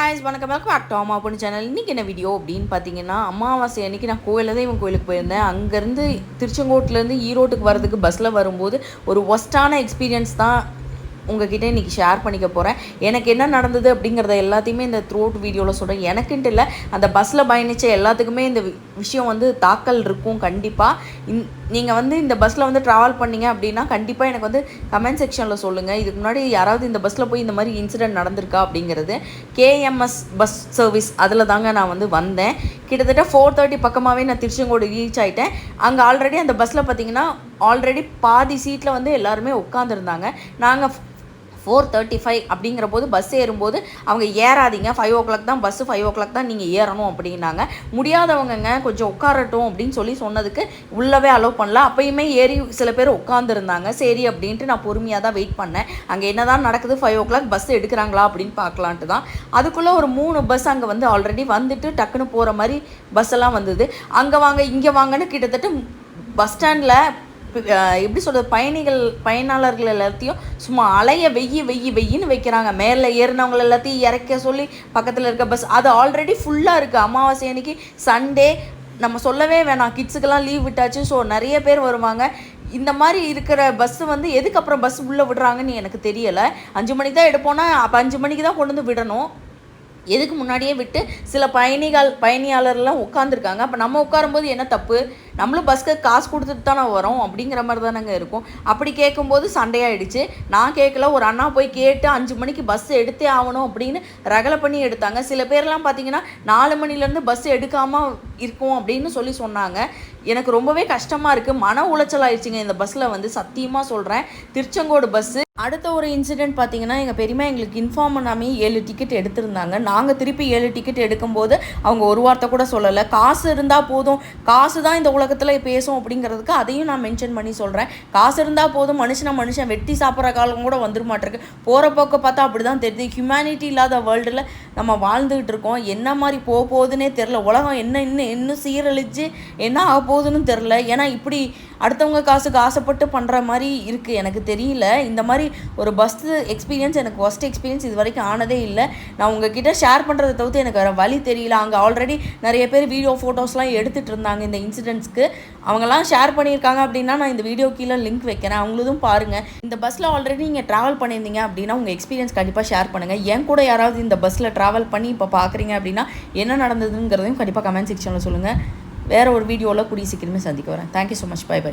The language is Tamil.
guys, வணக்கம் பேக் டு அம்மா பொண்ணு சேனல். இன்றைக்கி என்ன வீடியோ அப்படின்னு பார்த்தீங்கன்னா, அமாவாசை அன்றைக்கி நான் கோயிலில் தான் இவன் கோயிலுக்கு போயிருந்தேன். அங்கேருந்து திருச்செங்கோட்டிலேருந்து ஈரோட்டுக்கு வரதுக்கு பஸ்ஸில் வரும்போது ஒரு ஒஸ்ட்டான எக்ஸ்பீரியன்ஸ் தான் உங்ககிட்ட இன்றைக்கி ஷேர் பண்ணிக்க போகிறேன். எனக்கு என்ன நடந்தது அப்படிங்கிறத எல்லாத்தையுமே இந்த த்ரூஅவுட் வீடியோவில் சொல்கிறேன். எனக்குன்ட்டு இல்லை, அந்த பஸ்ஸில் பயணித்த எல்லாத்துக்குமே இந்த விஷயம் தாக்கல் இருக்கும். கண்டிப்பாக நீங்கள் இந்த பஸ்ஸில் ட்ராவல் பண்ணிங்க அப்படின்னா கண்டிப்பாக எனக்கு கமெண்ட் செக்ஷனில் சொல்லுங்கள். இதுக்கு முன்னாடி யாராவது இந்த பஸ்ஸில் போய் இந்த மாதிரி இன்சிடென்ட் நடந்திருக்கா அப்படிங்கிறது. கேஎம்எஸ் பஸ் சர்வீஸ் அதில் தாங்க நான் வந்தேன். கிட்டத்தட்ட 4:30 பக்கமாகவே நான் திருச்செங்கோடு ரீச் ஆகிட்டேன். அங்கே ஆல்ரெடி அந்த பஸ்ஸில் பார்த்தீங்கன்னா ஆல்ரெடி பாதி சீட்டில் எல்லாருமே உட்காந்துருந்தாங்க. நாங்கள் 4:35 அப்படிங்கிற போது பஸ் ஏறும்போது அவங்க ஏறாதீங்க, 5 o'clock தான் பஸ்ஸு, 5 o'clock தான் நீங்கள் ஏறணும் அப்படின்னாங்க. முடியாதவங்கங்க கொஞ்சம் உட்காரட்டும் அப்படின்னு சொன்னதுக்கு உள்ளவே அலோவ் பண்ணல. அப்பயுமே ஏறி சில பேர் உட்காந்துருந்தாங்க. சரி அப்படின்ட்டு நான் பொறுமையாக தான் வெயிட் பண்ணேன். அங்கே என்ன தான் நடக்குது, 5 o'clock பஸ் எடுக்கிறாங்களா அப்படின்னு பார்க்கலான்ட்டு தான். அதுக்குள்ளே ஒரு 3 பஸ் அங்கே ஆல்ரெடி டக்குன்னு போகிற மாதிரி பஸ் எல்லாம் வந்தது. அங்கே வாங்க இங்கே வாங்கன்னு கிட்டத்தட்ட பஸ் ஸ்டாண்டில் எப்படி சொல்கிறது, பயனாளர்கள் எல்லாத்தையும் சும்மா அலைய வெய்யின்னு வைக்கிறாங்க. மேலே ஏறினவங்க எல்லாத்தையும் இறக்க சொல்லி பக்கத்தில் இருக்க பஸ் அது ஆல்ரெடி ஃபுல்லாக இருக்குது. அமாவாசை அன்னைக்கு சண்டே, நம்ம சொல்லவே வேணாம், கிட்ஸுக்கெல்லாம் லீவ் விட்டாச்சு. ஸோ நிறைய பேர் வருவாங்க. இந்த மாதிரி இருக்கிற பஸ்ஸு எதுக்கு அப்புறம் பஸ் உள்ளே விடுறாங்கன்னு எனக்கு தெரியலை. 5 மணிக்கு தான் எடுப்போன்னா அப்போ 5 மணிக்கு தான் கொண்டு விடணும். எதுக்கு முன்னாடியே விட்டு சில பயணியாளர்லாம் உட்காந்துருக்காங்க. அப்போ நம்ம உட்காரும்போது என்ன தப்பு? நம்மளும் பஸ்க்கு காசு கொடுத்துட்டு தானே வரோம் அப்படிங்கிற மாதிரி தானேங்க இருக்கும். அப்படி கேட்கும்போது சண்டையாயிடுச்சு. நான் கேட்கல, ஒரு அண்ணா போய் கேட்டு 5 மணிக்கு பஸ் எடுத்தே ஆகணும் அப்படின்னு ரகலை பண்ணி எடுத்தாங்க. சில பேர்லாம் பார்த்தீங்கன்னா 4 மணிலேருந்து பஸ் எடுக்காமல் இருக்கும் அப்படின்னு சொன்னாங்க. எனக்கு ரொம்பவே கஷ்டமாக இருக்குது, மன உளைச்சல் ஆயிடுச்சுங்க இந்த பஸ்ஸில் சத்தியமாக சொல்கிறேன். திருச்செங்கோடு பஸ்ஸு. அடுத்த ஒரு இன்சிடெண்ட் பார்த்தீங்கன்னா, எங்கள் பெரியம்மா எங்களுக்கு இன்ஃபார்ம் பண்ணாமல் 7 டிக்கெட் எடுத்திருந்தாங்க. நாங்கள் திருப்பி 7 டிக்கெட் எடுக்கும்போது அவங்க ஒரு வார்த்தை கூட சொல்லலை. காசு இருந்தால் போதும், காசு தான் இந்த உலகத்தில் பேசும் அப்படிங்கிறதுக்கு அதையும் நான் மென்ஷன் பண்ணி சொல்கிறேன். காசு இருந்தால் போதும், மனுஷன் வெட்டி சாப்பிட்ற காலம் கூட வந்துட மாட்டிருக்கு. போகிற போக்க பார்த்தா அப்படி தான் தெரியுது. ஹியூமனிட்டி இல்லாத வேர்ல்டில் நம்ம வாழ்ந்துகிட்டு இருக்கோம். என்ன மாதிரி போகுதுன்னே தெரில. உலகம் இன்னும் சீரழிச்சு என்ன ஆக போகுதுன்னு தெரில. ஏன்னா இப்படி அடுத்தவங்க காசுக்கு ஆசைப்பட்டு பண்ணுற மாதிரி இருக்குது. எனக்கு தெரியல. இந்த மாதிரி ஒரு பஸ் எக்ஸ்பீரியன்ஸ் எனக்கு ஒஸ்ட் எக்ஸ்பீரியன்ஸ் இது வரைக்கும் ஆனதே இல்லை. நான் உங்ககிட்ட ஷேர் பண்ணுறதை தவிர்த்து எனக்கு வேறு வழி தெரியல. அங்கே ஆல்ரெடி நிறைய பேர் வீடியோ ஃபோட்டோஸ்லாம் எடுத்துகிட்டு இருந்தாங்க இந்த இன்சிடென்ட்ஸ்க்கு. அவங்களாம் ஷேர் பண்ணியிருக்காங்க அப்படின்னா நான் இந்த வீடியோ கீழே லிங்க் வைக்கிறேன், அவங்களும் பாருங்கள். இந்த பஸ்ஸில் ஆல்ரெடி நீங்கள் ட்ராவல் பண்ணியிருந்தீங்க அப்படின்னா உங்கள் எக்ஸ்பீரியன்ஸ் கண்டிப்பாக ஷேர் பண்ணுங்கள். என் கூட யாராவது இந்த பஸ்ஸில் ட்ராவல் பண்ணி இப்போ பார்க்குறீங்க அப்படின்னா என்ன நடந்ததுங்கிறதையும் கண்டிப்பாக கமெண்ட் செக்ஷனில் சொல்லுங்கள். வேறு ஒரு வீடியோவில் கூடிய சீக்கிரமே சந்திக்க வரேன். Thank you so much. Bye by.